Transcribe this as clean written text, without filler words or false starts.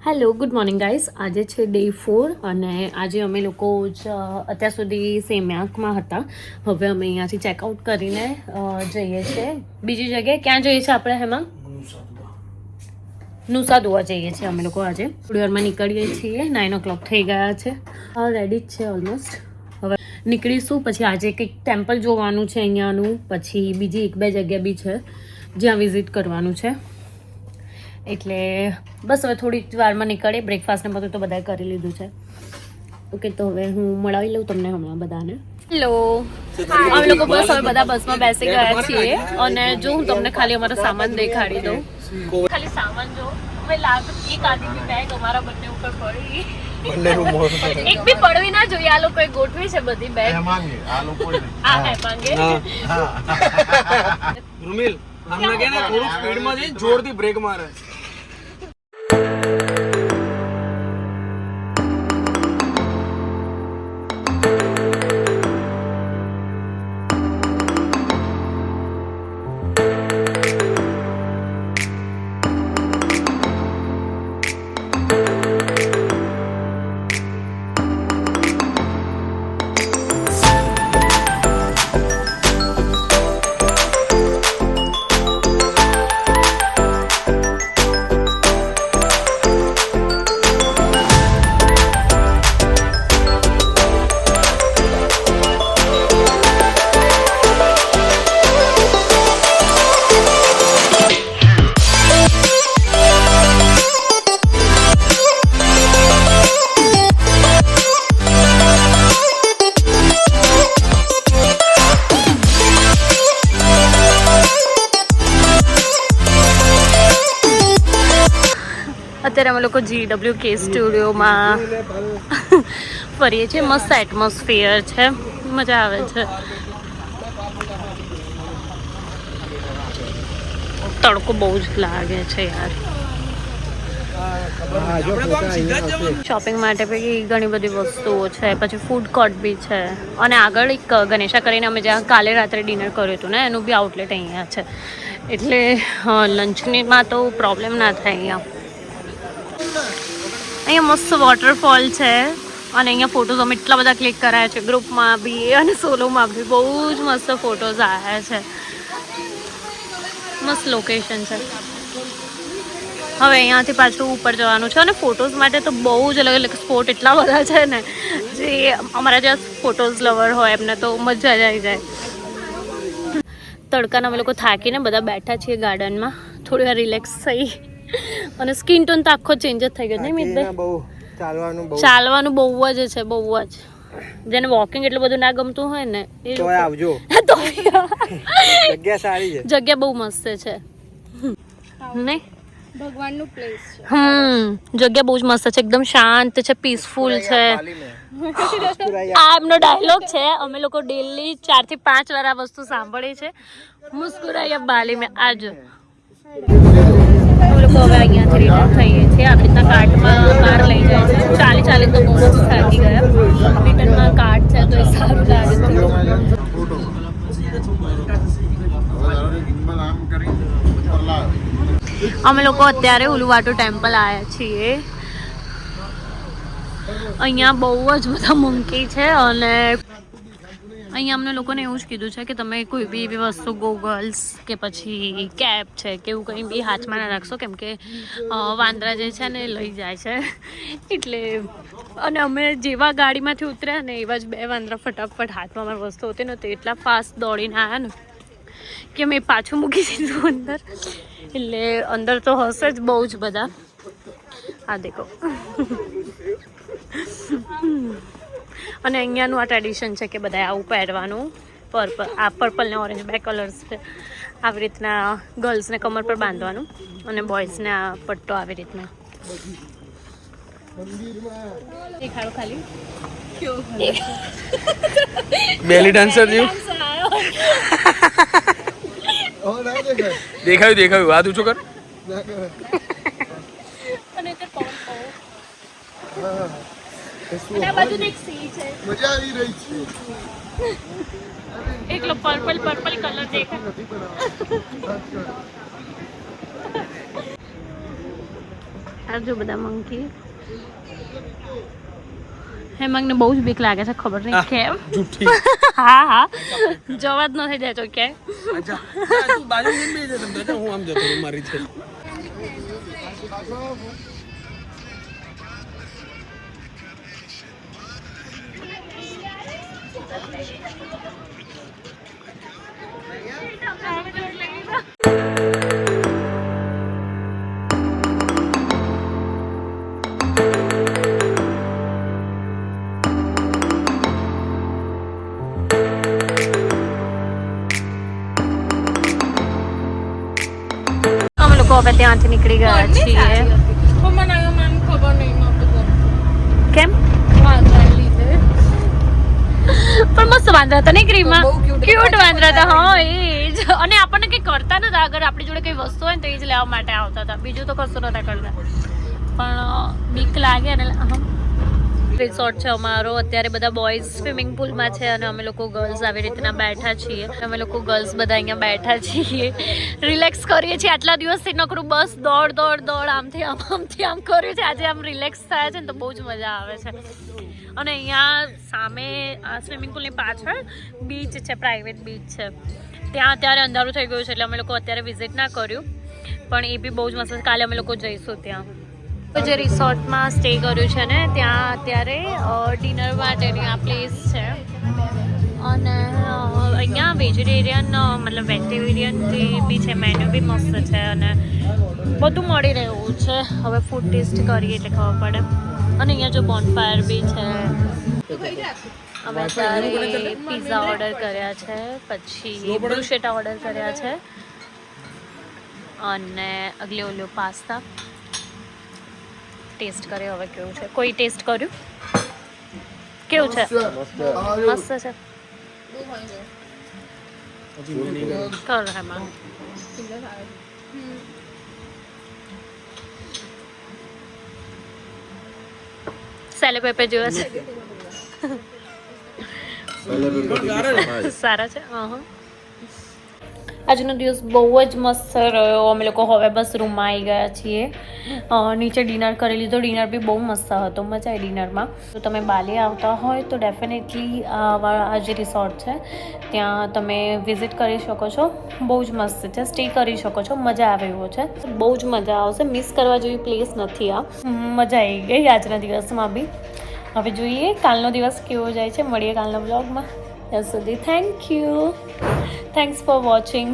Hello good morning guys. આજે છે day 4 અને આજે અમે લોકો અત્યાર સુધી સેમ્યાકમાં હતા. હવે અમે અહીંયાથી ચેકઆઉટ કરીને જઈએ છીએ બીજી જગ્યાએ. ક્યાં જઈએ છીએ આપણે? એમાં નુસા દુઆ જઈએ છીએ અમે લોકો. આજે થોડી વારમાં નીકળીએ છીએ. 9 o'clock થઈ ગયા છે. રેડી જ છે ઓલમોસ્ટ. હવે નીકળીશું. પછી આજે કંઈક ટેમ્પલ જોવાનું છે અહીંયાનું. પછી બીજી 1-2 જગ્યા બી છે જ્યાં વિઝિટ કરવાનું છે. એટલે બસ હવે થોડી વારમાં નીકળે. બ્રેકફાસ્ટ ને બધું તો બધાએ કરી લીધું છે. ઓકે, તો હવે હું મળાવી લઉં તમને હમણાં બધાને. હેલો, અમે લોકો બસ હવે બધા બસમાં બેસી ગયા છીએ અને જો હું તમને ખાલી અમારો સામાન દેખાડી દઉં. ખાલી સામાન જો એક આદમી બેગ અમારા બંને ઉપર પડી. એક બી પડવી ના જોઈએ. આ લોકોએ ગોઠવી છે બધી બેગ. આ હે માંગે રૂમિલ અમને કે ને થોડું સ્પીડમાં જઈ જોરથી બ્રેક મારે. અત્યારે અમે લોકો GWK સ્ટુડિયોમાં ફરીએ છીએ. મસ્ત એટમોસ્ફિયર છે, મજા આવે છે. તડકો બહુ જ લાગે છે યાર. શોપિંગ માટે બી ઘણી બધી વસ્તુઓ છે. પછી ફૂડ કોર્ટ બી છે અને આગળ એક ગણેશા કરીને અમે જ્યાં કાલે રાત્રે ડિનર કર્યું હતું ને એનું બી આઉટલેટ અહીંયા છે. એટલે લંચનીમાં તો પ્રોબ્લેમ ના થાય. અહીંયા મસ્ત વોટરફોલ છે અને અહીંયા ફોટોઝ અમે એટલા બધા ક્લિક કરાયા છે ગ્રુપમાં બી અને સોલોમાં બી. બહુ જ મસ્ત ફોટોઝ આવ્યા છે. મસ્ત લોકેશન છે. હવે અહીંયાથી પાછું ઉપર જવાનું છે અને ફોટોઝ માટે તો બહુ જ અલગ અલગ સ્પોટ એટલા બધા છે ને. જે અમારા જ્યાં ફોટોઝ લવર હોય એમને તો મજા જ આવી જાય. તડકાના અમે લોકો થાકીને બધા બેઠા છીએ ગાર્ડનમાં. થોડી વાર રિલેક્સ થઈ અને સ્કિન ટોન તો આખો ચેન્જ જ થઈ ગયો નહીં મિતભાઈ? ચાલવાનું બહુ જ છે, બહુ જ. જેને વોકિંગ એટલું બધું ના ગમતું હોય ને એ આવજો. જગ્યા સારી છે, જગ્યા બહુ મસ્ત છે નહીં? ભગવાનનું પ્લેસ છે. જગ્યા બહુ જ મસ્ત છે, એકદમ શાંત છે, પીસફુલ છે. આ એમનો ડાયલોગ છે. અમે લોકો ડેલી 4 થી 5 વાર આ વસ્તુ સાંભળી છે. મુસ્કુરાયા બાલી મેં. આજો અમે લોકો હવે અહીંયાથી રિટર્ન થઈએ છીએ. આવી રીતના કાર્ટમાં કાર લઈ જાય છે. ચાલી ચાલી તો બહુ જ થાકી ગયા. રિટર્નમાં કાર્ટ છે તો એ સારું લાગે છે. અમે લોકો અત્યારે ઉલુવાટુ ટેમ્પલ આવ્યા છીએ. અહીંયા બહુ જ બધા મંકી છે અને અહીંયા અમને લોકોને એવું જ કીધું છે કે તમે કોઈ બી એવી વસ્તુ ગોગલ્સ કે પછી કેપ છે કે એવું કંઈ બી હાથમાં ના રાખશો, કેમ કે વાંદરા જે છે ને લઈ જાય છે. એટલે અને અમે જેવા ગાડીમાંથી ઉતર્યા ને એવા જ 2 વાંદરા ફટાફટ હાથમાં અમારી વસ્તુ હતી ને તો એટલા ફાસ્ટ દોડીને આવ્યા ને કે મેં પાછું મૂકી દીધું અંદર. એટલે અંદર તો હશે જ બહુ જ બધા. આ દેખો. અને અહીંયાનું આ ટ્રેડિશન છે કે બધા આવું પહેરવાનું. આ પર્પલ ને ઓરેન્જ 2 કલર્સ છે. આવી રીતના ગર્લ્સને કમર પર બાંધવાનું અને બોયઝને આ પટ્ટો આવી રીતના. દેખાડો ખાલી બેલી ડાન્સર જેવું દેખાયું. હાથ ઊંચો કર. અને તે પવન અને આ બાજુ એક સી છે. મજા આવી રહી છે. એકલો પર્પલ કલર દેખાય. આ જો બધા મંકી. હેમાંગને બહુ જ બીક લાગે છે, ખબર નહીં કેમ. જુઠ્ઠી. હા હા જવા જ નથી દેતો કે. અચ્છા તું બાજુ જઈને બેસી જા તમ તો હું આમ જતો રહું મારી છે. અમે લોકો હવે ત્યાંથી નીકળી ગયા છીએ. પણ મને ખબર નહીં કેમ? પણ મસ્ત વાંદરા હતા ને ક્રીમમાં, ક્યુટ વાંદરા હતા. હા એ જ. અને આપણને કંઈ કરતા નતા, અગર આપણી જોડે કઈ વસ્તુ હોય ને તો એ જ લેવા માટે આવતા હતા, બીજું તો કશું નતા કરતા. પણ બીક લાગે ને. રિસોર્ટ છે અમારો. અત્યારે બધા બોયઝ સ્વિમિંગ પુલમાં છે અને અમે લોકો ગર્લ્સ આવી રીતના બેઠા છીએ. અમે લોકો ગર્લ્સ બધા અહીંયા બેઠા છીએ, રિલેક્સ કરીએ છીએ. આટલા દિવસથી નકરું બસ દોડ દોડ દોડ, આમથી આમ કર્યું છે. આજે આમ રિલેક્સ થયા છે ને તો બહુ જ મજા આવે છે. અને અહીંયા સામે આ સ્વિમિંગ પુલની પાછળ બીચ છે, પ્રાઇવેટ બીચ છે. ત્યાં અત્યારે અંધારું થઈ ગયું છે એટલે અમે લોકો અત્યારે વિઝિટ ના કર્યું, પણ એ બી બહુ જ મસ્ત છે. કાલે અમે લોકો જઈશું ત્યાં. જે રિસોર્ટમાં સ્ટે કર્યું છે ને ત્યાં અત્યારે ડિનર માટેની આ પ્લેસ છે. અને અહીંયા વેજીટેરિયન મતલબ વેજીટેરિયન બી છે, મેન્યુ બી મસ્ત છે અને બધું મળી રહ્યું છે. હવે ફૂડ ટેસ્ટ કરીએ એટલે ખબર પડે. અને અહીંયા જો બોનફાયર બી છે. અમે અત્યારે પિઝા ઓર્ડર કર્યા છે, પછી બ્રુશેટા ઓર્ડર કર્યા છે અને અગલે ઓલો પાસ્તા ટેસ્ટ કરે. હવે કેવું છે? કોઈ ટેસ્ટ કર્યું? કેવું છે? મસ્ત છે. કર એમાં સેલે પેપર જેવા છે. સારા છે. આજનો દિવસ બહુ જ મસ્ત રહ્યો. અમે લોકો હવે બસ રૂમમાં આવી ગયા છીએ. નીચે ડિનર કરી લીધો. ડિનર બી બહુ મસ્ત હતો, મજા આવી ડિનરમાં. તો તમે બાલી આવતા હોય તો ડેફિનેટલી આ જે રિસોર્ટ છે ત્યાં તમે વિઝિટ કરી શકો છો. બહુ જ મસ્ત છે, સ્ટે કરી શકો છો, મજા આવે એવો છે. બહુ જ મજા આવશે, મિસ કરવા જેવી પ્લેસ નથી આ. મજા આવી ગઈ આજના દિવસમાં બી. હવે જોઈએ કાલનો દિવસ કેવો જાય છે. મળીએ કાલના બ્લોગમાં. ત્યાં સુધી thank you. Thanks for watching.